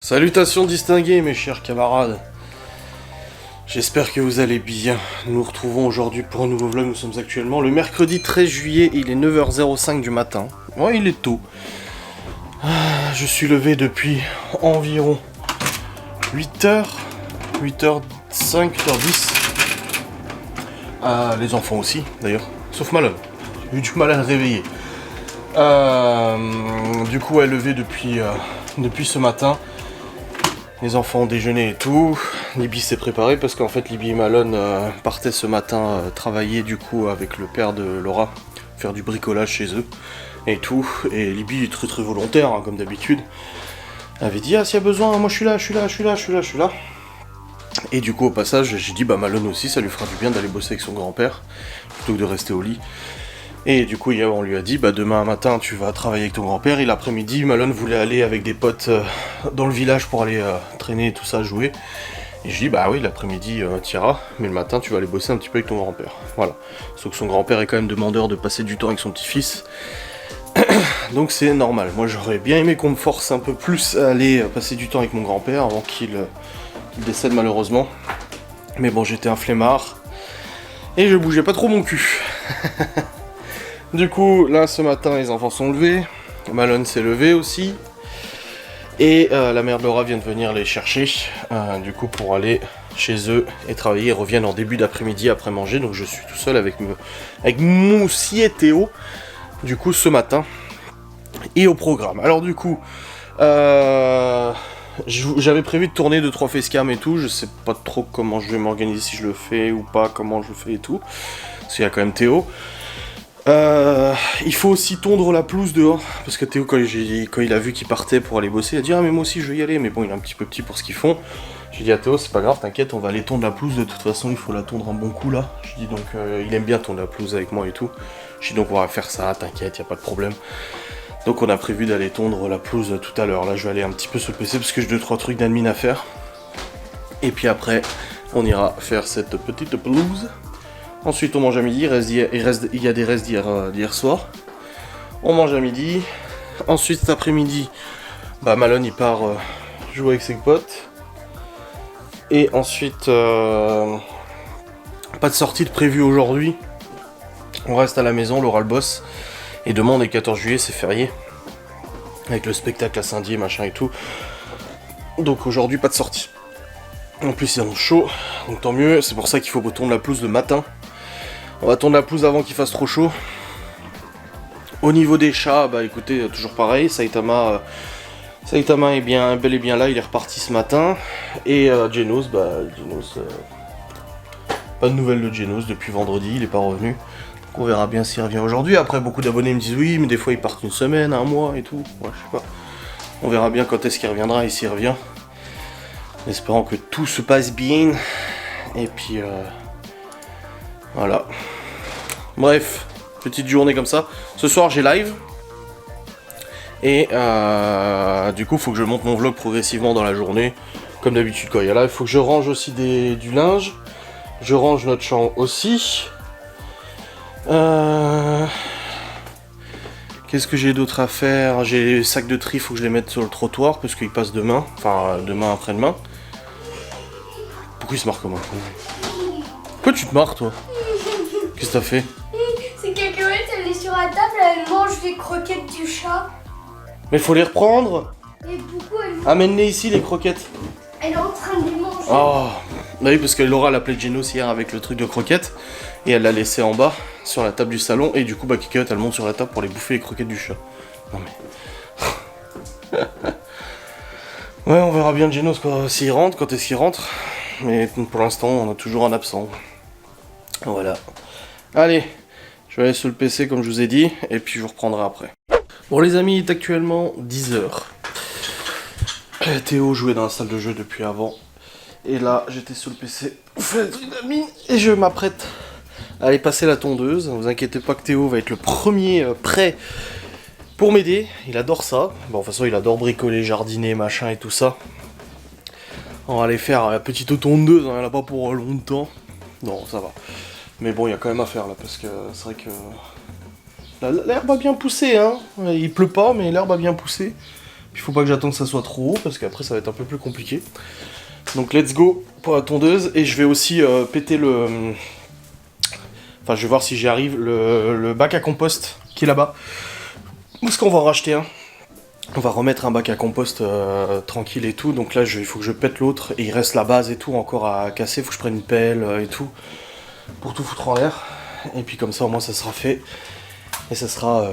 Salutations distinguées mes chers camarades. J'espère que vous allez bien. Nous nous retrouvons aujourd'hui pour un nouveau vlog. Nous sommes actuellement le mercredi 13 juillet, il est 9h05 du matin. Ouais, il est tôt. Je suis levé depuis environ 8h, 8h05, 8h10. Les enfants aussi, d'ailleurs. Sauf Malone. J'ai eu du mal à le réveiller. Du coup, elle est levée depuis ce matin. Les enfants ont déjeuné et tout. Libby s'est préparée parce qu'en fait Libby et Malone partaient ce matin travailler du coup avec le père de Laura, faire du bricolage chez eux et tout. Et Libby est très volontaire hein, comme d'habitude. Elle avait dit ah s'il y a besoin, moi je suis là. Et du coup au passage j'ai dit bah Malone aussi ça lui fera du bien d'aller bosser avec son grand-père plutôt que de rester au lit. Et du coup, hier, on lui a dit, bah demain matin, tu vas travailler avec ton grand-père. Et l'après-midi, Malone voulait aller avec des potes dans le village pour aller traîner et tout ça, jouer. Et je dis, bah oui, l'après-midi, t'iras, mais le matin, tu vas aller bosser un petit peu avec ton grand-père. Voilà. Sauf que son grand-père est quand même demandeur de passer du temps avec son petit-fils. Donc c'est normal. Moi, j'aurais bien aimé qu'on me force un peu plus à aller passer du temps avec mon grand-père avant qu'il décède malheureusement. Mais bon, j'étais un flemmard. Et je bougeais pas trop mon cul. Du coup, là, ce matin, les enfants sont levés. Malone s'est levé aussi. Et la mère de Laura vient de venir les chercher, du coup, pour aller chez eux et travailler. Ils reviennent en début d'après-midi après manger. Donc, je suis tout seul avec Moussi et Théo, du coup, ce matin. Et au programme. Alors, du coup, j'avais prévu de tourner 2-3 facecam et tout. Je sais pas trop comment je vais m'organiser, si je le fais ou pas, comment je le fais et tout. Parce qu'il y a quand même Théo. Il faut aussi tondre la pelouse dehors, parce que Théo, quand il a vu qu'il partait pour aller bosser, il a dit ah mais moi aussi je vais y aller, mais bon il est un petit peu petit pour ce qu'ils font. J'ai dit à Théo c'est pas grave, t'inquiète, on va aller tondre la pelouse, de toute façon il faut la tondre un bon coup là. Je dis donc il aime bien tondre la pelouse avec moi et tout. Je dis donc on va faire ça, t'inquiète, y a pas de problème. Donc on a prévu d'aller tondre la pelouse tout à l'heure. Là je vais aller un petit peu sur le PC parce que j'ai 2-3 trucs d'admin à faire. Et puis après on ira faire cette petite pelouse. Ensuite on mange à midi, il y a des restes d'hier soir. On mange à midi. Ensuite cet après-midi, bah Malone il part jouer avec ses potes. Et ensuite, pas de sortie de prévue aujourd'hui. On reste à la maison, Laura le boss. Et demain on est le 14 juillet, c'est férié. Avec le spectacle à Saint-Dié, machin et tout. Donc aujourd'hui pas de sortie. En plus il annonce chaud, donc tant mieux. C'est pour ça qu'il faut tourner la pelouse le matin. On va tourner la pelouse avant qu'il fasse trop chaud. Au niveau des chats, bah écoutez, toujours pareil, Saitama est bien, bel et bien là, il est reparti ce matin. Et Genos, pas de nouvelles de Genos depuis vendredi, il est pas revenu. Donc on verra bien s'il revient aujourd'hui. Après beaucoup d'abonnés me disent oui, mais des fois ils partent une semaine, un mois et tout. Ouais, je sais pas. On verra bien quand est-ce qu'il reviendra et s'il revient. En espérant que tout se passe bien. Et puis voilà. Bref, petite journée comme ça. Ce soir j'ai live. Et du coup faut que je monte mon vlog progressivement dans la journée. Comme d'habitude quand il y a live. Il faut que je range aussi du linge. Je range notre chambre aussi. Qu'est-ce que j'ai d'autre à faire? J'ai les sacs de tri, il faut que je les mette sur le trottoir. Parce qu'ils passent demain. Enfin demain après-demain. Pourquoi il se marre comme un con? Pourquoi tu te marres toi? Qu'est-ce que t'as fait? C'est cacahuète, elle est sur la table, elle mange les croquettes du chat. Mais faut les reprendre. Et pourquoi elle... Amène-les ici les croquettes. Elle est en train de les manger. Oh, bah oui parce que Laura l'a appelé Genos hier avec le truc de croquettes. Et elle l'a laissé en bas sur la table du salon. Et du coup bah Kikaot elle monte sur la table pour aller bouffer les croquettes du chat. Non mais... Ouais on verra bien Genos s'il rentre, quand est-ce qu'il rentre. Mais pour l'instant on a toujours un absent. Voilà. Allez, je vais aller sur le PC comme je vous ai dit, et puis je vous reprendrai après. Bon les amis, il est actuellement 10h. Théo jouait dans la salle de jeu depuis avant. Et là, j'étais sur le PC, et je m'apprête à aller passer la tondeuse. Ne vous inquiétez pas que Théo va être le premier prêt pour m'aider. Il adore ça. Bon, de toute façon, il adore bricoler, jardiner, machin et tout ça. On va aller faire la petite tondeuse, hein, là-bas pour longtemps. Non, ça va. Mais bon, il y a quand même à faire là, parce que c'est vrai que l'herbe a bien poussé, hein. Il pleut pas, mais l'herbe a bien poussé. Il faut pas que j'attende que ça soit trop haut, parce qu'après ça va être un peu plus compliqué. Donc let's go pour la tondeuse, et je vais aussi péter le... Enfin, je vais voir si j'y arrive, le bac à compost qui est là-bas. Parce qu'on va en racheter un. On va remettre un bac à compost tranquille et tout. Donc là, il faut que je pète l'autre. Et il reste la base et tout encore à casser. Il faut que je prenne une pelle et tout. Pour tout foutre en l'air. Et puis comme ça, au moins, ça sera fait. Et ça sera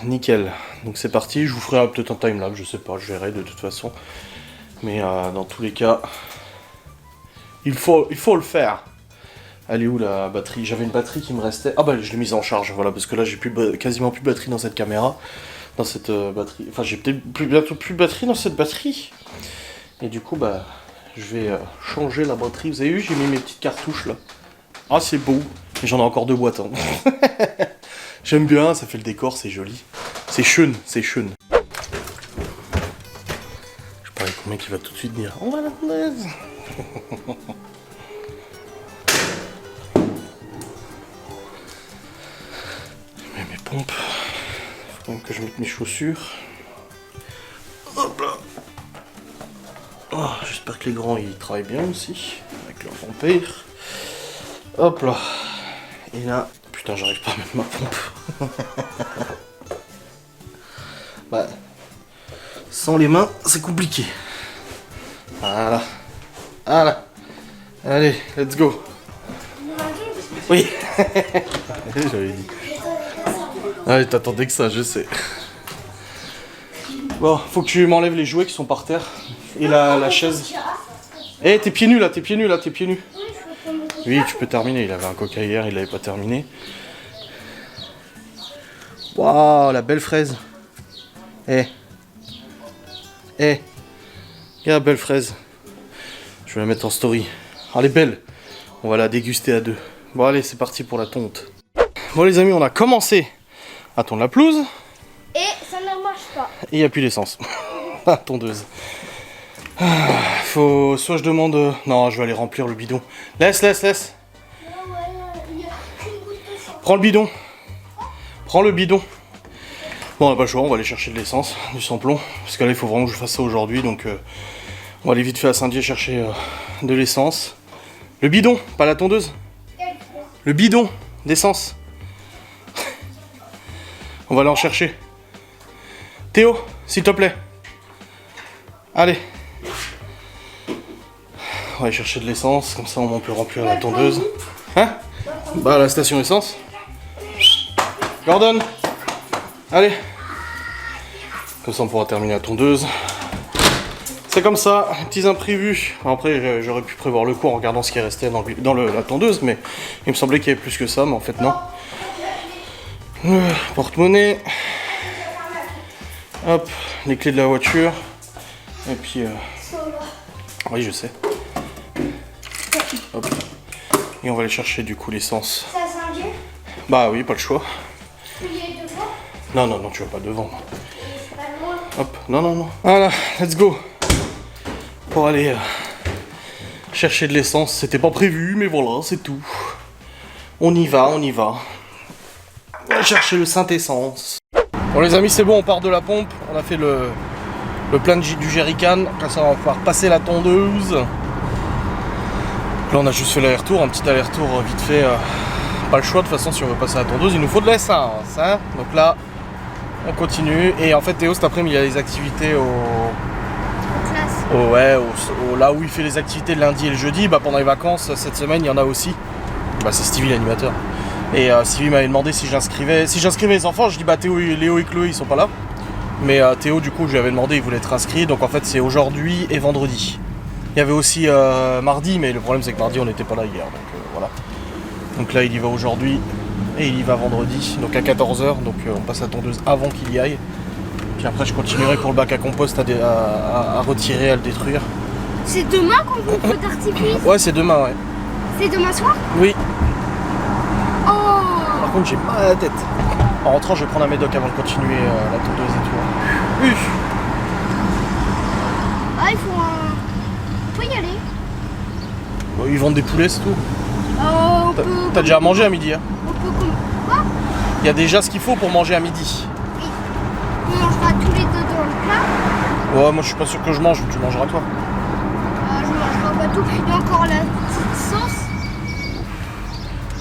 nickel. Donc c'est parti. Je vous ferai peut-être un timelapse. Je sais pas, je verrai de toute façon. Mais dans tous les cas, il faut le faire. Elle est où la batterie? J'avais une batterie qui me restait. Ah bah je l'ai mise en charge, voilà, parce que là j'ai quasiment plus de batterie dans cette caméra. Dans cette batterie. Enfin j'ai peut-être bientôt plus de batterie dans cette batterie. Et du coup bah je vais changer la batterie. Vous avez vu, j'ai mis mes petites cartouches là. Ah c'est beau. Et j'en ai encore 2 boîtes. Hein. J'aime bien, ça fait le décor, c'est joli. C'est chun, c'est chun. Je parie combien qui va tout de suite dire. On va la tondeuse. Mes pompes, faut quand même que je mette mes chaussures. Hop là. Oh, j'espère que les grands ils travaillent bien aussi, avec leur pompère. Hop là. Et là, putain j'arrive pas à mettre ma pompe. Bah, sans les mains c'est compliqué. Voilà. Voilà. Allez, let's go. Oui. J'avais dit. Ah, t'attendais que ça, je sais. Bon, faut que tu m'enlèves les jouets qui sont par terre. Et la chaise. Eh, t'es pieds nus là, t'es pieds nus là, t'es pieds nus. Oui, tu peux terminer. Il avait un coca hier, il l'avait pas terminé. Waouh, la belle fraise. Eh. Eh. Regarde la belle fraise. Je vais la mettre en story. Ah, elle est belle. On va la déguster à 2. Bon, allez, c'est parti pour la tonte. Bon, les amis, on a commencé à tondre la pelouse. Et ça ne marche pas. Et il n'y a plus d'essence. La tondeuse. Faut... Soit je demande... Non, je vais aller remplir le bidon. Laisse. Prends le bidon. Prends le bidon. Bon, on n'a pas le choix, on va aller chercher de l'essence, du sans-plomb. Parce que là, il faut vraiment que je fasse ça aujourd'hui. Donc, on va aller vite fait à Saint-Dié chercher de l'essence. Le bidon, pas la tondeuse. Le bidon d'essence. On va aller en chercher. Théo, s'il te plaît. Allez. On va aller chercher de l'essence, comme ça on peut remplir la tondeuse. Hein? Bah à la station essence. Gordon. Allez. Comme ça on pourra terminer la tondeuse. C'est comme ça, petits imprévus. Après j'aurais pu prévoir le coup en regardant ce qui restait dans la tondeuse, mais il me semblait qu'il y avait plus que ça, mais en fait non. Porte-monnaie. Hop, les clés de la voiture. Et puis... Oui, je sais. Hop. Et on va aller chercher du coup l'essence. C'est à Saint-Dié? Bah oui, pas le choix. Tu y es devant? Non, tu vas pas devant. Pas loin. Hop, non. Voilà, let's go. Pour aller chercher de l'essence. C'était pas prévu, mais voilà, c'est tout. On y va. On va chercher le Saint-Essence. Bon les amis, c'est bon, on part de la pompe. On a fait le plein du jerrycan. Comme ça, on va pouvoir passer la tondeuse. Là, on a juste fait l'aller-retour, un petit aller-retour vite fait. Pas le choix, de toute façon, si on veut passer la tondeuse, il nous faut de l'essence. Hein. Donc là, on continue. Et en fait, Théo, cet après-midi, il y a des activités là où il fait les activités le lundi et le jeudi. Bah, pendant les vacances, cette semaine, il y en a aussi. Bah, c'est Stevie, l'animateur. Et Stevie m'avait demandé si j'inscrivais les enfants. Je dis bah Théo, Léo et Chloé ils sont pas là. Mais Théo du coup je lui avais demandé, il voulait être inscrit. Donc en fait c'est aujourd'hui et vendredi. Il y avait aussi mardi, mais le problème c'est que mardi on n'était pas là hier. Donc voilà. Donc là il y va aujourd'hui et il y va vendredi. Donc à 14h. Donc on passe la tondeuse avant qu'il y aille. Puis après je continuerai pour le bac à compost à retirer, à le détruire. C'est demain qu'on fait le feu d'artifice? Ouais c'est demain ouais. C'est demain soir? Oui. Oh. Par contre j'ai pas la tête. En rentrant je vais prendre un médoc avant de continuer la tondeuse et tout. Oui. Ah il faut on peut y aller. Bon, ils vendent des poulets c'est tout. T'as déjà mangé à midi hein? On peut quoi? Il y a déjà ce qu'il faut pour manger à midi. On mangera tous les deux dans le plat. Ouais, moi je suis pas sûr que je mange, tu mangeras toi. Je mangerai pas tout. Il y a encore la petite sauce.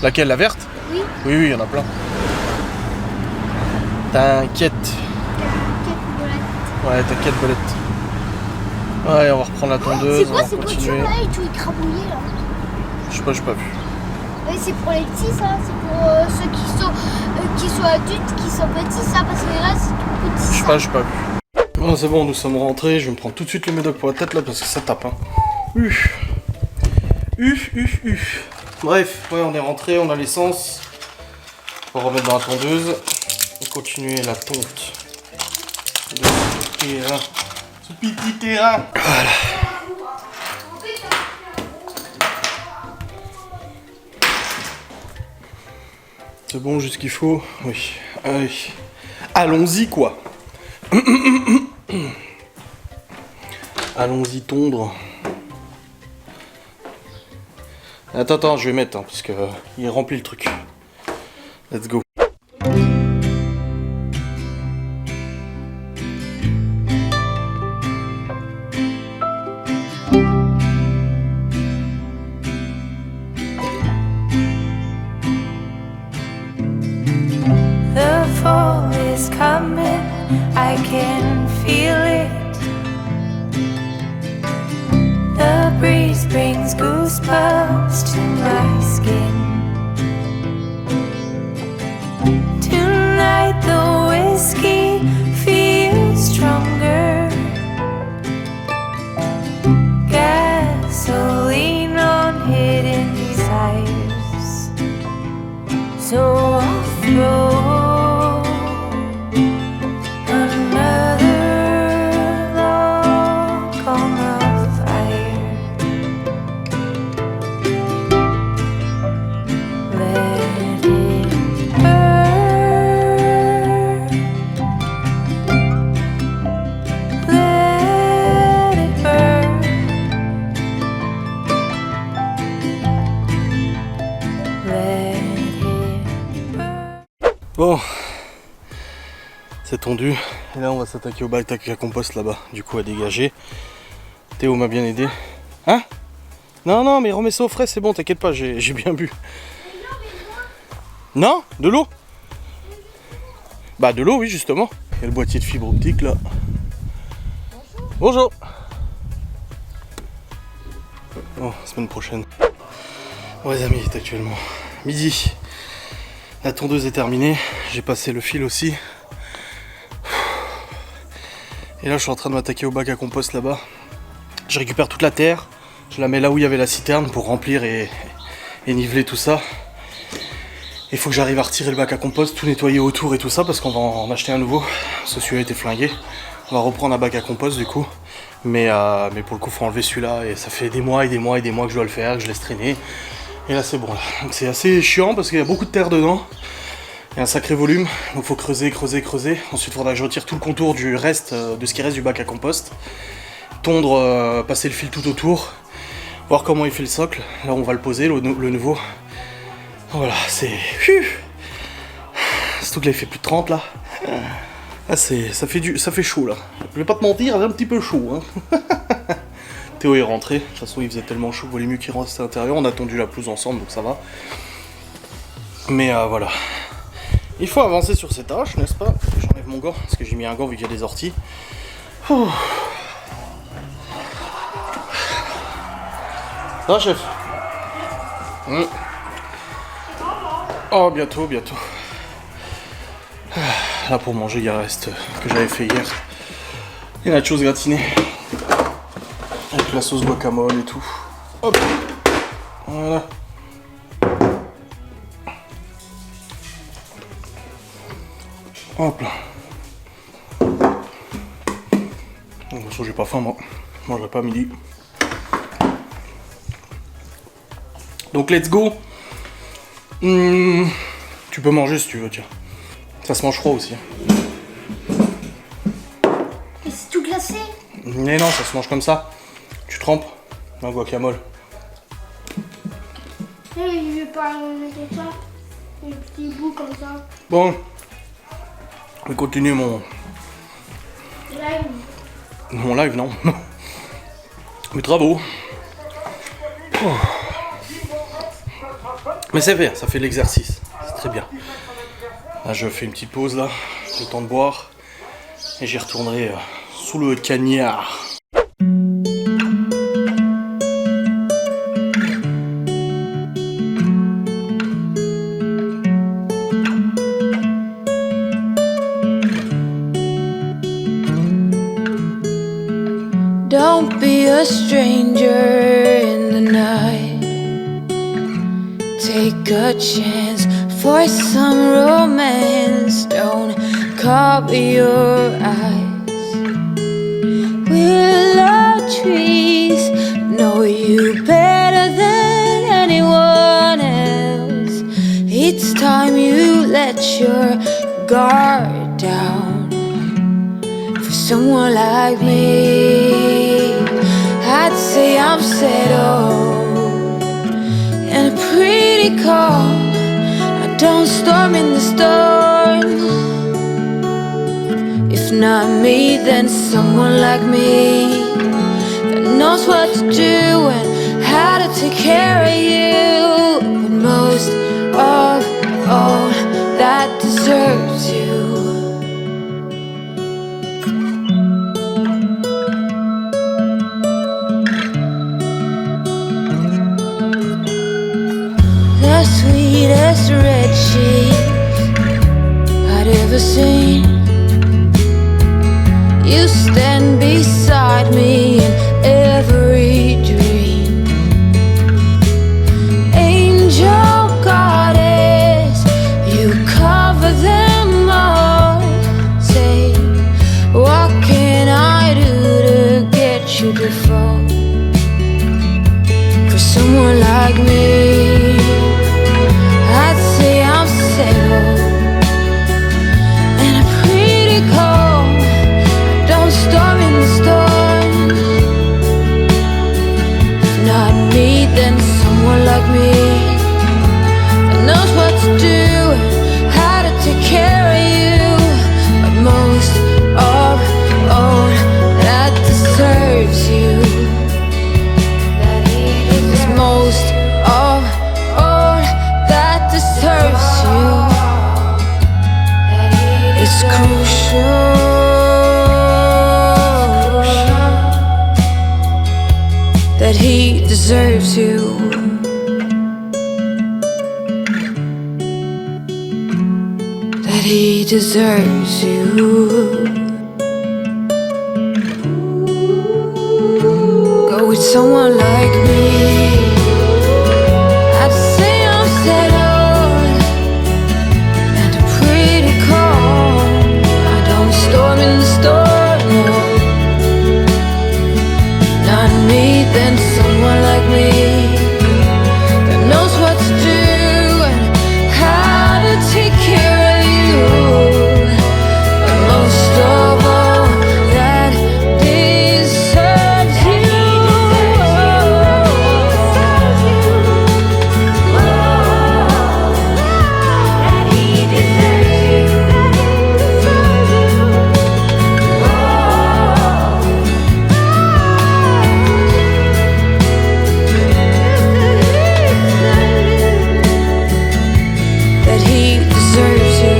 Laquelle, la verte? Oui. Oui, il y en a plein. T'inquiète. Ouais, t'inquiète, Bolette. Ouais, on va reprendre la tondeuse, on va C'est quoi ces continuer. voitures là et tout écrabouillé là? Je sais pas, j'ai pas vu. Oui, c'est pour les petits ça, c'est pour ceux qui sont adultes, qui sont petits ça, parce que là c'est tout petit. Je sais pas, j'ai pas vu. Bon, c'est bon, nous sommes rentrés, je vais me prendre tout de suite le médoc pour la tête là parce que ça tape. Hein. Bref, ouais, on est rentré, on a l'essence. On va remettre dans la tondeuse. Et continuer la tonte. De ce petit terrain. Voilà. C'est bon, juste ce qu'il faut. Oui. Allez. Allons-y, quoi. Allons-y tondre. Attends, je vais mettre, hein, parce que il est rempli le truc. Let's go. The fall is coming, I can feel it. The breeze brings goosebumps to my skin. Tonight the whiskey feels stronger. Gasoline on hidden desires. So I'll throw another log on the fire. Let it burn. Let it burn. Let it burn. Bon. C'est tondu. Et là, on va s'attaquer au bac à compost là-bas. Du coup, à dégager. Théo m'a bien aidé. Hein? Non, mais remets ça au frais, c'est bon, t'inquiète pas, j'ai bien bu. Non? De l'eau? Bah, de l'eau, oui, justement. Il y a le boîtier de fibre optique là. Bonjour. Bon, semaine prochaine. Bon, les amis, il est actuellement midi. La tondeuse est terminée. J'ai passé le fil aussi. Et là, je suis en train de m'attaquer au bac à compost là-bas. Je récupère toute la terre. Je la mets là où il y avait la citerne pour remplir et niveler tout ça. Il faut que j'arrive à retirer le bac à compost, tout nettoyer autour et tout ça parce qu'on va en acheter un nouveau. Ce celui-là était flingué. On va reprendre un bac à compost du coup. Mais pour le coup, il faut enlever celui-là. Et ça fait des mois et des mois et des mois que je dois le faire, que je laisse traîner. Et là, c'est bon. Là. Donc c'est assez chiant parce qu'il y a beaucoup de terre dedans. Il y a un sacré volume. Donc il faut creuser. Ensuite, il faudra que je retire tout le contour du reste, de ce qui reste du bac à compost. Tondre, passer le fil tout autour. Voir comment il fait le socle. Là, on va le poser, le nouveau. Voilà, c'est... Surtout que là, il fait plus de 30 là. Ah, ça fait chaud là. Je vais pas te mentir, il est un petit peu chaud. Hein. Théo est rentré. De toute façon, il faisait tellement chaud, vous voulez mieux qu'il reste à l'intérieur. On a tendu la pelouse ensemble, donc ça va. Mais voilà. Il faut avancer sur ces tâches, n'est-ce pas? J'enlève mon gant, parce que j'ai mis un gant vu qu'il y a des orties. Ouh. Ça va, chef? Oh, bientôt. Là, pour manger, il y a le reste que j'avais fait hier. Et la chose gratinée. Avec la sauce guacamole et tout. Hop. Voilà. Hop là. De toute façon, j'ai pas faim, moi. Je mangerai pas à midi. Donc, let's go. Tu peux manger si tu veux, tiens. Ça se mange froid aussi. Et c'est tout glacé? Mais non, ça se mange comme ça. Tu trempes dans le guacamole. Je vais pas mettre ça. Des petits bouts comme ça. Bon. Je vais continuer mon... Là, Mon live, non. Mais travaux. Oh. Mais c'est bien, ça fait l'exercice. C'est très bien. Là, je fais une petite pause là, le temps de boire. Et j'y retournerai sous le cagnard. Don't be a stranger in the night. Take a chance for some romance. Don't cover your eyes. Willow trees know you better than anyone else. It's time you let your guard down for someone like me. I'd say I'm settled and pretty calm. I don't storm in the storm. If not me, then someone like me that knows what to do and how to take care of you. But most of all, that deserves you. The sweetest red cheese I'd ever seen. You stand beside me in every dream. Angel goddess, you cover them all. Say, what can I do to get you to fall for someone like me? I'd say I'm settled and I'm pretty cold. Don't storm in the storm. If not me, then someone like me that knows what to do and how to take care of you. But most of all, that deserves you. Cause most of all, that deserves you. It's crucial that he deserves you. That he deserves you. Go with someone like me. I'd say I'm settled and pretty calm. I don't storm in the storm, no. Not me, then someone like me that knows what to do and how to take care of you. But most of all, that deserves you. That he deserves you.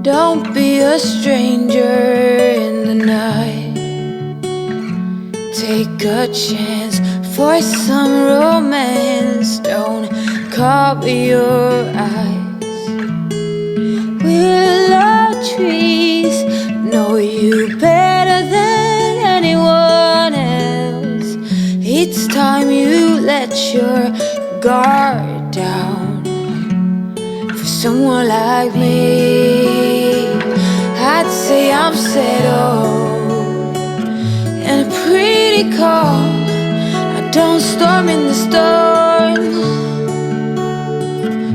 Don't be a stranger in the night. Take a chance for some romance. Don't cover your eyes. Willow trees know you better than anyone else. It's time you let your guard down for someone like me. I'd say I'm settled and pretty calm. I don't storm in the storm.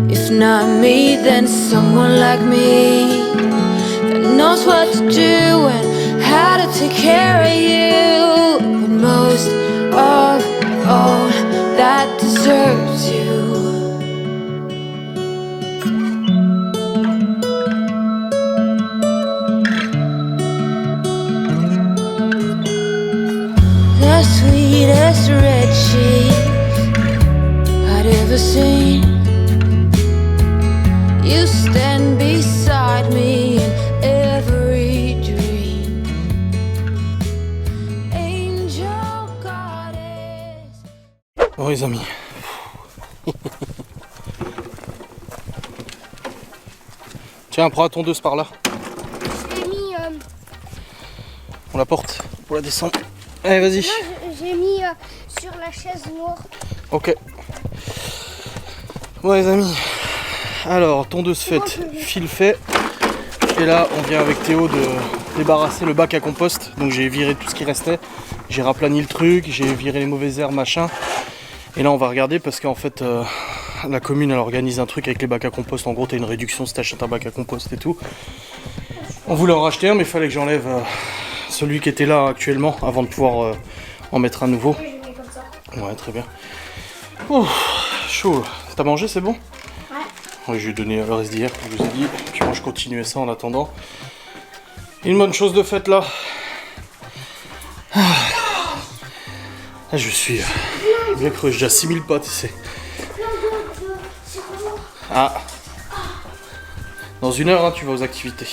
If not me, then someone like me that knows what to do and how to take care of you. But most of all, that deserves you. The sweetest red cheese I'd ever seen. You stand beside me in every dream. Angel goddess. Bon les amis. Tiens, prends la tondeuse par là. J'ai mis... On la porte pour la descendre. Allez, vas-y. Là, j'ai mis sur la chaise noire. Ok. Bon les amis. Alors, tondeuse faite, fil fait. Et là, on vient avec Théo de débarrasser le bac à compost. Donc j'ai viré tout ce qui restait. J'ai raplani le truc, j'ai viré les mauvaises herbes, machin. Et là, on va regarder parce qu'en fait, la commune, elle organise un truc avec les bacs à compost. En gros, t'as une réduction si t'achètes un bac à compost et tout. On voulait en racheter un, mais il fallait que j'enlève celui qui était là actuellement avant de pouvoir en mettre un nouveau. Je mets comme ça. Ouais, très bien. Oh, chaud. T'as mangé, c'est bon? Ouais. Oui, je lui ai donné le reste d'hier, je vous ai dit. Puis moi, je continuais ça en attendant. Une bonne chose de faite là. Ah, je suis bien creux, j'ai déjà 6000 pas, tu sais. Ah. Dans 1 heure, hein, tu vas aux activités.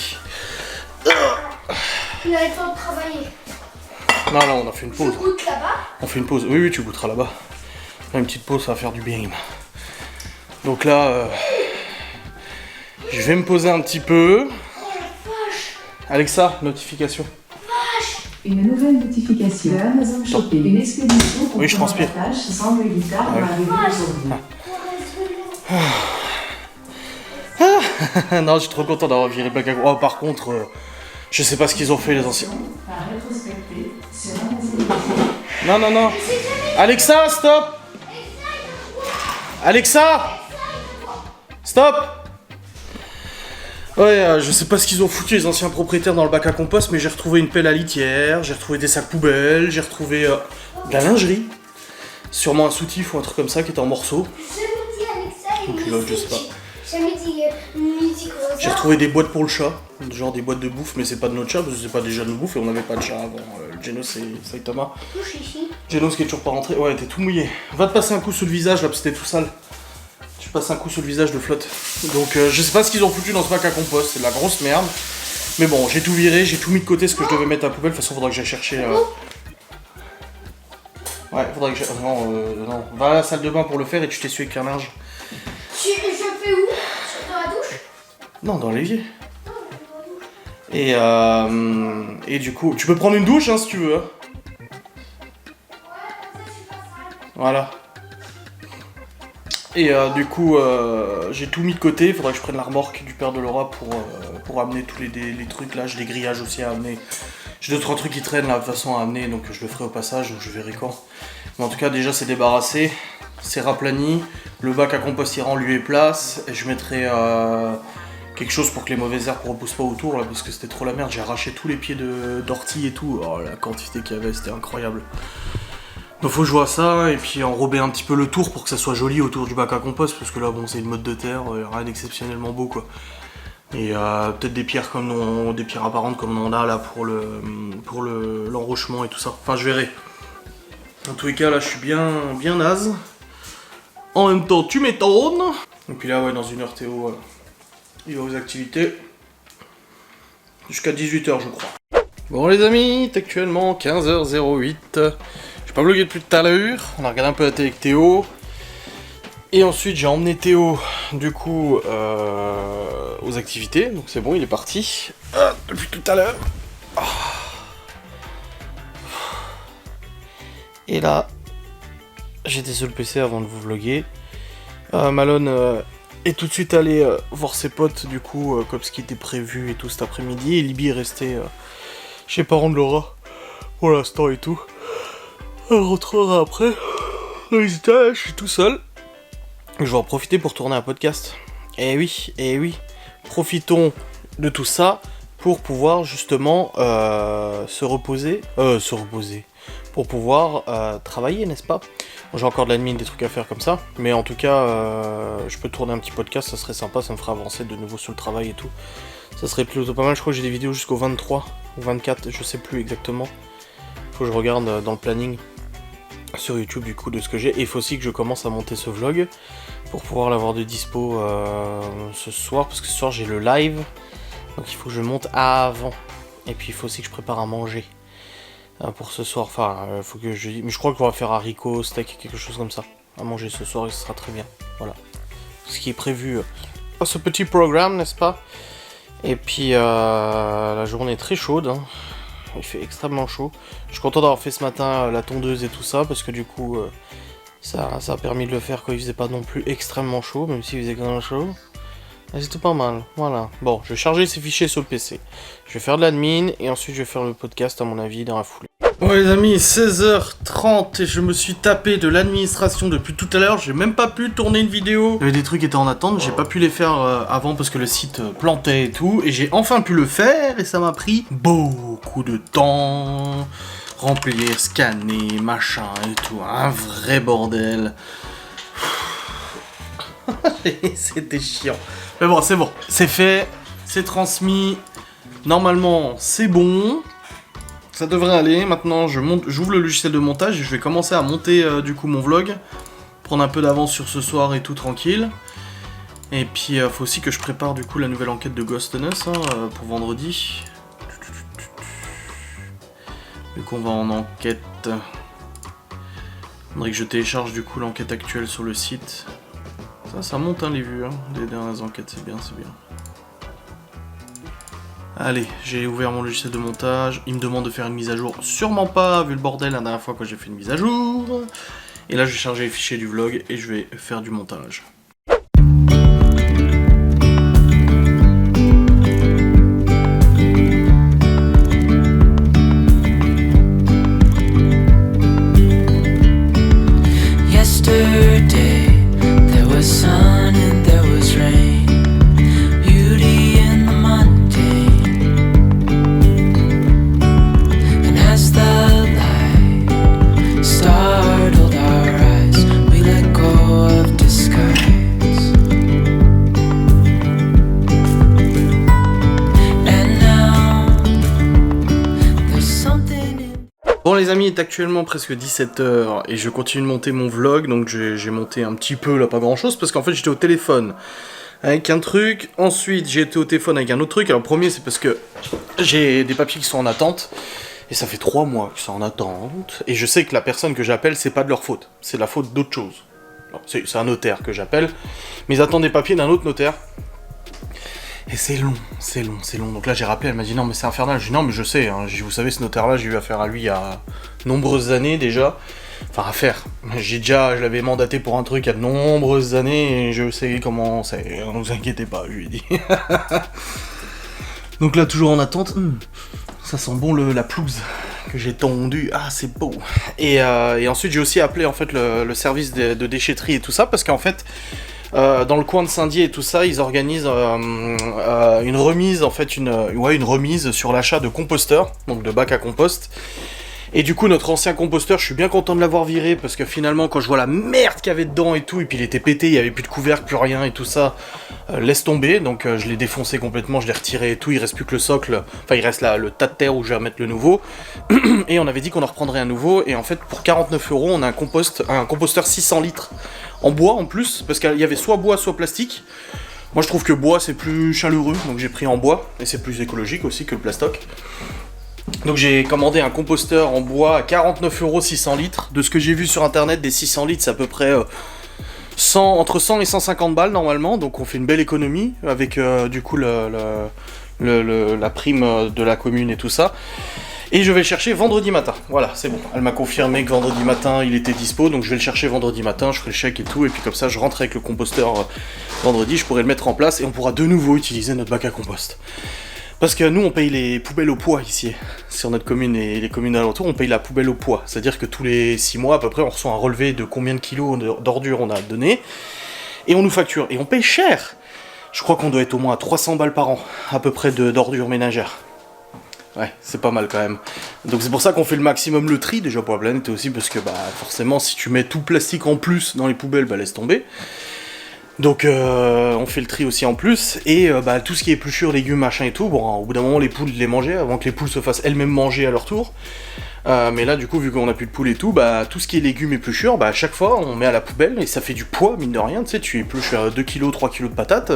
Il a le temps de travailler. Non, là, on a fait une pause. Je goûte là-bas. On fait une pause. Oui, oui, tu goûteras là-bas. Là, une petite pause, ça va faire du bien. Donc là, je vais me poser un petit peu. Alexa, notification. Une nouvelle notification de Amazon Shopping. Une expédition Oui, je transpire. semble bizarre Ah oui. va arriver aujourd'hui. Non, je suis trop content d'avoir viré Black Agro. Oh, par contre, je sais pas ce qu'ils ont fait les anciens. À rétrospecter sur Amazon. Non, non, non. Alexa, stop. Alexa, stop. Ouais, je sais pas ce qu'ils ont foutu les anciens propriétaires dans le bac à compost, mais j'ai retrouvé une pelle à litière, j'ai retrouvé des sacs poubelles, j'ai retrouvé de la lingerie. Sûrement un soutif ou un truc comme ça qui était en morceaux. Je me dis Alexa et Donc là, je sais pas. musique rosa. J'ai retrouvé des boîtes pour le chat, genre des boîtes de bouffe, mais c'est pas de notre chat, parce que c'est pas déjà de bouffe et on n'avait pas de chat avant. Genos et Saitama. Touche ici. Genos qui est toujours pas rentré. Ouais, t'es tout mouillé. Va te passer un coup sous le visage là, parce que c'était tout sale. Tu passes un coup sous le visage de flotte. Donc je sais pas ce qu'ils ont foutu dans ce bac à compost, c'est de la grosse merde. Mais bon, j'ai tout viré, j'ai tout mis de côté ce que je devais mettre à la poubelle. De toute façon, faudra que j'aille chercher. Ouais, faudra que j'aille. Non, va à la salle de bain pour le faire et tu t'essuies avec un linge. Je fais où? Dans la douche? Non, dans l'évier. Et du coup, tu peux prendre une douche hein, si tu veux. Hein. Voilà. Et du coup, j'ai tout mis de côté. Il faudrait que je prenne la remorque du père de Laura pour amener tous les trucs là. J'ai des grillages aussi à amener. J'ai 2-3 trucs qui traînent là de toute façon à amener, donc je le ferai au passage, donc je verrai quand. Mais en tout cas, déjà c'est débarrassé, c'est raplani. Le bac à compost ira en lieu et place. Et je mettrai quelque chose pour que les mauvaises herbes ne repoussent pas autour là, parce que c'était trop la merde. J'ai arraché tous les pieds d'ortie et tout. Oh, la quantité qu'il y avait, c'était incroyable. Donc faut que je vois ça et puis enrober un petit peu le tour pour que ça soit joli autour du bac à compost parce que là bon c'est une mode de terre, rien d'exceptionnellement beau quoi. Et peut-être des pierres des pierres apparentes comme on a là pour l'enrochement et tout ça. Enfin je verrai. En tous les cas là je suis bien naze. En même temps tu m'étonnes. Et puis là ouais dans 1 heure Théo il va aux activités. Jusqu'à 18h je crois. Bon les amis, c'est actuellement 15h08. J'ai pas vlogué depuis tout à l'heure, on a regardé un peu la télé avec Théo. Et ensuite j'ai emmené Théo du coup aux activités, donc c'est bon, il est parti. Depuis tout à l'heure. Et là, j'étais sur le PC avant de vous vlogger. Malone est tout de suite allé voir ses potes du coup, comme ce qui était prévu et tout cet après-midi. Et Libby est resté chez les parents de Laura pour l'instant et tout. Elle rentrera après. Je suis tout seul. Je vais en profiter pour tourner un podcast. Eh oui. Profitons de tout ça pour pouvoir justement se reposer, pour pouvoir travailler, n'est-ce pas? J'ai encore de l'admin, des trucs à faire comme ça, mais en tout cas, je peux tourner un petit podcast, ça serait sympa, ça me ferait avancer de nouveau sur le travail et tout. Ça serait plutôt pas mal, je crois que j'ai des vidéos jusqu'au 23 ou 24, je sais plus exactement. Faut que je regarde dans le planning sur YouTube du coup de ce que j'ai, et il faut aussi que je commence à monter ce vlog pour pouvoir l'avoir de dispo ce soir, parce que ce soir j'ai le live, donc il faut que je monte avant, et puis il faut aussi que je prépare à manger. Pour ce soir, enfin, faut que je... Mais je crois qu'on va faire haricots, steak, quelque chose comme ça. À manger ce soir et ce sera très bien. Voilà. Ce qui est prévu à ce petit programme, n'est-ce pas? Et puis, la journée est très chaude. Hein. Il fait extrêmement chaud. Je suis content d'avoir fait ce matin la tondeuse et tout ça, parce que du coup, ça a permis de le faire quand il faisait pas non plus extrêmement chaud, même s'il faisait quand même chaud. Et c'était pas mal, voilà. Bon, je vais charger ces fichiers sur le PC. Je vais faire de l'admin, et ensuite je vais faire le podcast à mon avis dans la foulée. Bon les amis, 16h30 et je me suis tapé de l'administration depuis tout à l'heure, j'ai même pas pu tourner une vidéo. Il y avait des trucs qui étaient en attente, j'ai pas pu les faire avant parce que le site plantait et tout, et j'ai enfin pu le faire et ça m'a pris beaucoup de temps. Remplir, scanner, machin et tout, un vrai bordel. C'était chiant. Mais bon, c'est fait, c'est transmis, normalement c'est bon. Ça devrait aller, maintenant j'ouvre le logiciel de montage et je vais commencer à monter du coup mon vlog. Prendre un peu d'avance sur ce soir et tout tranquille. Et puis faut aussi que je prépare du coup la nouvelle enquête de Ghost Us pour vendredi. Vu qu'on va en enquête, faudrait que je télécharge du coup l'enquête actuelle sur le site. Ça monte hein, les vues, hein, des dernières enquêtes, c'est bien, c'est bien. Allez, j'ai ouvert mon logiciel de montage, il me demande de faire une mise à jour, sûrement pas, vu le bordel la dernière fois quand j'ai fait une mise à jour. Et là je vais charger les fichiers du vlog et je vais faire du montage. Bon les amis, il est actuellement presque 17h et je continue de monter mon vlog, donc j'ai monté un petit peu là, pas grand chose, parce qu'en fait j'étais au téléphone avec un truc, ensuite j'ai été au téléphone avec un autre truc. Alors le premier c'est parce que j'ai des papiers qui sont en attente, et ça fait 3 mois qu'ils sont en attente, et je sais que la personne que j'appelle c'est pas de leur faute, c'est la faute d'autre chose. C'est un notaire que j'appelle, mais ils attendent des papiers d'un autre notaire. Et c'est long, c'est long, c'est long. Donc là j'ai rappelé, elle m'a dit non mais c'est infernal. Je dis non mais je sais, hein. Vous savez ce notaire là j'ai eu affaire à lui il y a nombreuses années déjà. Enfin affaire, je l'avais mandaté pour un truc il y a de nombreuses années et je sais comment c'est, ne vous inquiétez pas, je lui ai dit. Donc là toujours en attente, ça sent bon la pelouse que j'ai tondue, ah c'est beau. Et ensuite j'ai aussi appelé en fait le service de déchetterie et tout ça, parce qu'en fait... dans le coin de Saint-Dié et tout ça, ils organisent une remise, en fait, une remise sur l'achat de composteurs, donc de bacs à compost. Et du coup, notre ancien composteur, je suis bien content de l'avoir viré, parce que finalement, quand je vois la merde qu'il y avait dedans et tout, et puis il était pété, il y avait plus de couvercle, plus rien et tout ça, laisse tomber. Donc je l'ai défoncé complètement, je l'ai retiré et tout, il reste plus que le socle, enfin il reste là le tas de terre où je vais remettre le nouveau. Et on avait dit qu'on en reprendrait un nouveau, et en fait, pour 49 €, on a un composteur 600 litres. En bois en plus, parce qu'il y avait soit bois, soit plastique. Moi je trouve que bois c'est plus chaleureux, donc j'ai pris en bois, et c'est plus écologique aussi que le plastoc. Donc j'ai commandé un composteur en bois à 49 € 600 litres. De ce que j'ai vu sur internet, des 600 litres c'est à peu près entre 100 et 150 balles normalement, donc on fait une belle économie avec du coup la prime de la commune et tout ça. Et je vais le chercher vendredi matin, voilà, c'est bon. Elle m'a confirmé que vendredi matin il était dispo, donc je vais le chercher vendredi matin, je ferai le chèque et tout, et puis comme ça je rentre avec le composteur vendredi, je pourrai le mettre en place, et on pourra de nouveau utiliser notre bac à compost. Parce que nous on paye les poubelles au poids ici, sur notre commune et les communes alentours, on paye la poubelle au poids, c'est-à-dire que tous les 6 mois à peu près on reçoit un relevé de combien de kilos d'ordures on a donné, et on nous facture, et on paye cher. Je crois qu'on doit être au moins à 300 balles par an, à peu près d'ordures ménagères. Ouais, c'est pas mal quand même. Donc c'est pour ça qu'on fait le maximum le tri, déjà pour la planète, et aussi parce que bah forcément si tu mets tout plastique en plus dans les poubelles, bah laisse tomber. Donc on fait le tri aussi en plus, et bah, tout ce qui est épluchures, légumes, machin et tout, bon au bout d'un moment les poules les mangeaient, avant que les poules se fassent elles-mêmes manger à leur tour. Mais là du coup vu qu'on a plus de poules et tout, bah tout ce qui est légumes, épluchures, bah à chaque fois on met à la poubelle, et ça fait du poids mine de rien, tu sais, tu épluches 2 kg, 3 kg de patates,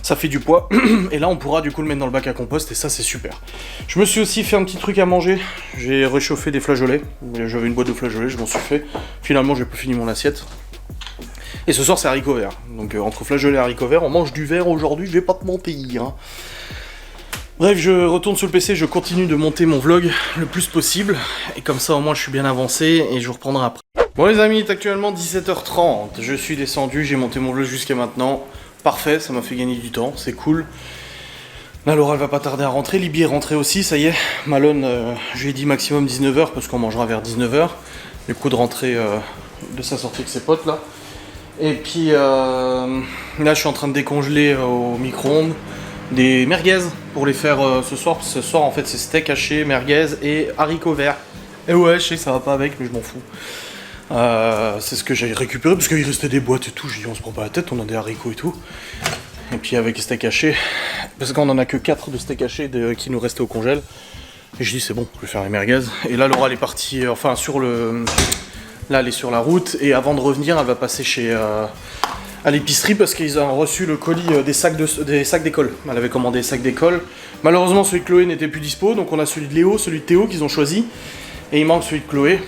ça fait du poids, et là on pourra du coup le mettre dans le bac à compost, et ça c'est super. Je me suis aussi fait un petit truc à manger, j'ai réchauffé des flageolets, j'avais une boîte de flageolets, je m'en suis fait, finalement j'ai pas fini mon assiette. Et ce soir c'est haricots verts, donc entre flageolets et haricots verts, on mange du vert aujourd'hui, je vais pas te mentir. Hein. Bref, je retourne sur le PC, je continue de monter mon vlog le plus possible, et comme ça au moins je suis bien avancé, et je vous reprendrai après. Bon les amis, il est actuellement 17h30, je suis descendu, j'ai monté mon vlog jusqu'à maintenant, parfait, ça m'a fait gagner du temps, c'est cool. Là Laura elle va pas tarder à rentrer, Libby est rentrée aussi, ça y est, Malone, je lui ai dit maximum 19h, parce qu'on mangera vers 19h, du coup de rentrer de sa sortie avec ses potes là. Et puis là je suis en train de décongeler au micro-ondes des merguez pour les faire ce soir. Parce que ce soir en fait c'est steak haché, merguez et haricots verts. Et ouais je sais que ça va pas avec mais je m'en fous. C'est ce que j'ai récupéré parce qu'il restait des boîtes et tout. J'ai dit on se prend pas la tête, on a des haricots et tout. Et puis avec steak haché, parce qu'on en a que 4 de steak haché qui nous restaient au congèle. Et je dis c'est bon, je vais faire les merguez. Et là Laura elle est partie, enfin sur le... Là, elle est sur la route et avant de revenir, elle va passer à l'épicerie parce qu'ils ont reçu le colis des sacs d'école. Elle avait commandé des sacs d'école. Malheureusement, celui de Chloé n'était plus dispo, donc on a celui de Léo, celui de Théo qu'ils ont choisi. Et il manque celui de Chloé.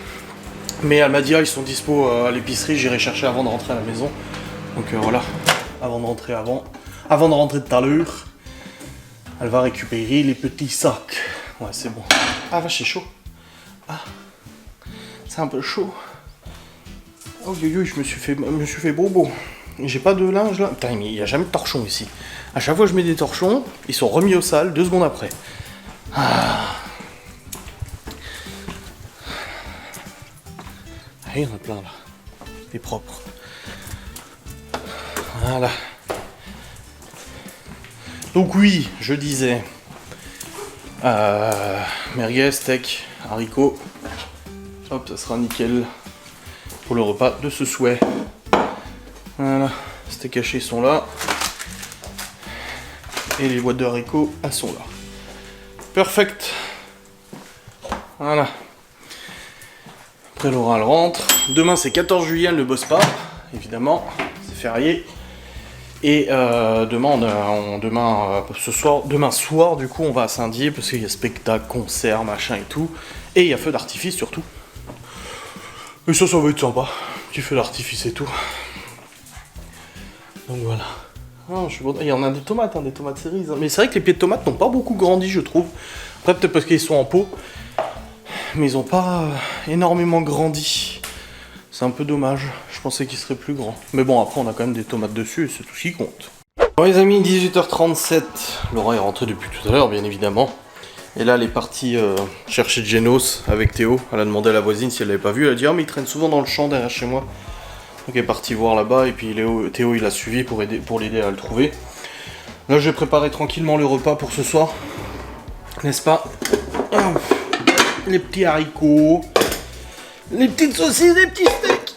Mais elle m'a dit, ah, ils sont dispo à l'épicerie, j'irai chercher avant de rentrer à la maison. Donc voilà, avant de rentrer de tout à l'heure, elle va récupérer les petits sacs. Ouais, c'est bon. Ah, vache, c'est chaud. Ah, c'est un peu chaud. Oh yo, je me suis fait bobo. J'ai pas de linge là. Putain, mais il n'y a jamais de torchon ici. À chaque fois que je mets des torchons, ils sont remis au sale 2 secondes après. Ah, il y en a plein là. C'est propre. Voilà. Donc oui, je disais. Merguez, steak, haricots. Hop, ça sera nickel. Pour le repas de ce souhait. Voilà, steak haché sont là. Et les boîtes de haricots, elles sont là. Perfect. Voilà. Après Laura elle rentre. Demain c'est 14 juillet, elle ne bosse pas, évidemment. C'est férié. Et demain soir, du coup, on va à Saint-Dié parce qu'il y a spectacle, concert, machin et tout. Et il y a feu d'artifice surtout. Et ça va être sympa. Petit feu d'artifice et tout. Donc voilà. Ah, il y en a des tomates cerises. Mais c'est vrai que les pieds de tomates n'ont pas beaucoup grandi, je trouve. Après, peut-être parce qu'ils sont en pot. Mais ils n'ont pas énormément grandi. C'est un peu dommage. Je pensais qu'ils seraient plus grands. Mais bon, après, on a quand même des tomates dessus et c'est tout ce qui compte. Bon, les amis, 18h37. Laura est rentrée depuis tout à l'heure, bien évidemment. Et là, elle est partie chercher Genos avec Théo. Elle a demandé à la voisine si elle l'avait pas vu. Elle a dit « Ah, mais il traîne souvent dans le champ derrière chez moi. » Donc elle est partie voir là-bas et puis Théo il l'a suivi pour l'aider à le trouver. Là, je vais préparer tranquillement le repas pour ce soir. N'est-ce pas? Les petits haricots, les petites saucisses, les petits steaks.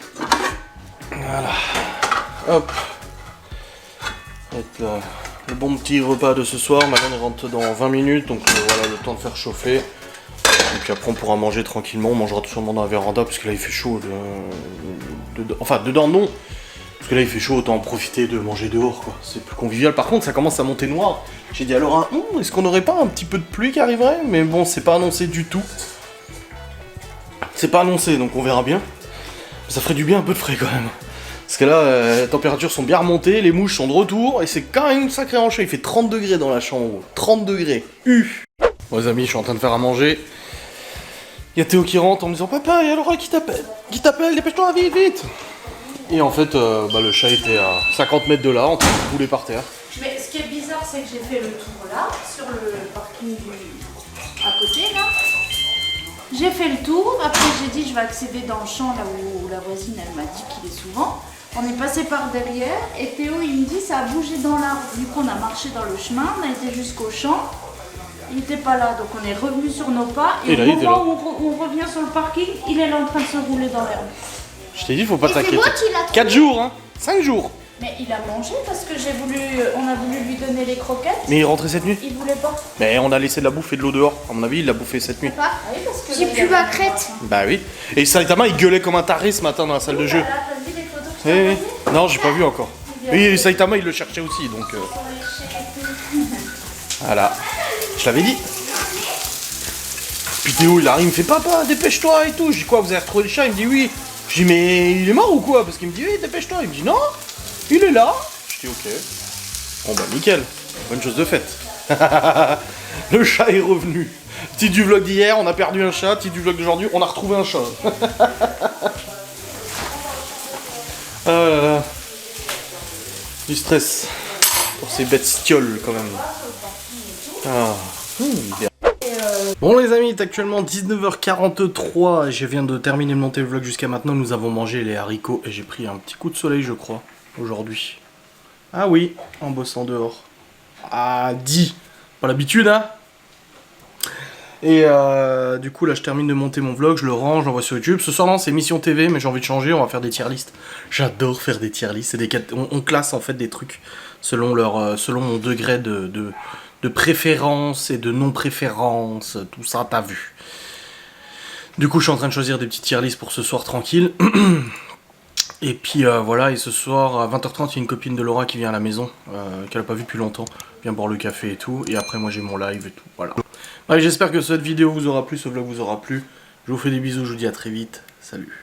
Voilà. Hop. Ça va être le bon petit repas de ce soir. Maintenant on rentre dans 20 minutes, donc voilà le temps de faire chauffer. Et puis après on pourra manger tranquillement, on mangera tout sûrement dans la véranda parce que là il fait chaud. Enfin dedans non, parce que là il fait chaud, autant en profiter de manger dehors quoi. C'est plus convivial. Par contre ça commence à monter noir. J'ai dit à Laura, est-ce qu'on n'aurait pas un petit peu de pluie qui arriverait? Mais bon c'est pas annoncé du tout. C'est pas annoncé donc on verra bien. Ça ferait du bien un peu de frais quand même. Parce que là, les températures sont bien remontées, les mouches sont de retour, et c'est quand même une sacrée enchée. Il fait 30 degrés dans la chambre, 30 degrés. Bon les amis, je suis en train de faire à manger. Il y a Théo qui rentre en me disant « Papa, il y a Laura qui t'appelle, dépêche-toi, vite, vite !» Et en fait, le chat était à 50 mètres de là, en train de rouler par terre. Mais ce qui est bizarre, c'est que j'ai fait le tour là, sur le parking à côté là. J'ai fait le tour, après j'ai dit je vais accéder dans le champ là où la voisine elle m'a dit qu'il est souvent. On est passé par derrière et Théo il me dit ça a bougé dans l'arbre. Du coup on a marché dans le chemin, on a été jusqu'au champ. Il n'était pas là, donc on est revenu sur nos pas. Et là, au moment où on revient sur le parking, il est là en train de se rouler dans l'herbe. Je t'ai dit, faut pas Et c'est t'inquiéter. moi qui l'a trouvé. 4 jours, hein. 5 jours. Mais il a mangé parce que on a voulu lui donner les croquettes. Mais il est rentré cette nuit. Il voulait pas. Mais on a laissé de la bouffe et de l'eau dehors. À mon avis, il l'a bouffé cette nuit. Pas. Ah oui, parce que J'ai plus ma crête. Bah oui. Et Saitama, il gueulait comme un taré ce matin dans la salle de jeu. Là, t'as vu les photos que je Eh t'ai oui. envoyées Non, j'ai pas vu encore. Oui, Saitama, il le cherchait aussi, donc... Voilà. Je l'avais dit. Puis Théo, il arrive, il me fait papa, dépêche-toi et tout. Je dis quoi, vous avez retrouvé le chat? Il me dit oui. Je dis mais il est mort ou quoi? Parce qu'il me dit oui, dépêche-toi. Il me dit non, il est là. Je dis ok. Bon bah nickel, bonne chose de faite. Le chat est revenu. Petit du vlog d'hier, on a perdu un chat. Petit du vlog d'aujourd'hui, on a retrouvé un chat. Oh là là. Du stress pour ces bestioles quand même. Ah. Bien. Bon les amis, il est actuellement 19h43, je viens de terminer de monter le vlog jusqu'à maintenant, nous avons mangé les haricots et j'ai pris un petit coup de soleil je crois, aujourd'hui. Ah oui, en bossant dehors. Ah dit, pas l'habitude hein. Et du coup là je termine de monter mon vlog, je le range, je l'envoie sur YouTube. Ce soir non c'est Mission TV mais j'ai envie de changer, on va faire des tier lists. J'adore faire des tier lists, on classe en fait des trucs selon mon degré de préférence et de non-préférence, tout ça, t'as vu. Du coup, je suis en train de choisir des petits tier lists pour ce soir tranquille. Et puis voilà, et ce soir à 20h30, il y a une copine de Laura qui vient à la maison, qu'elle n'a pas vue depuis longtemps, vient boire le café et tout. Et après, moi j'ai mon live et tout, voilà. Allez, j'espère que cette vidéo vous aura plu, ce vlog vous aura plu. Je vous fais des bisous, je vous dis à très vite. Salut.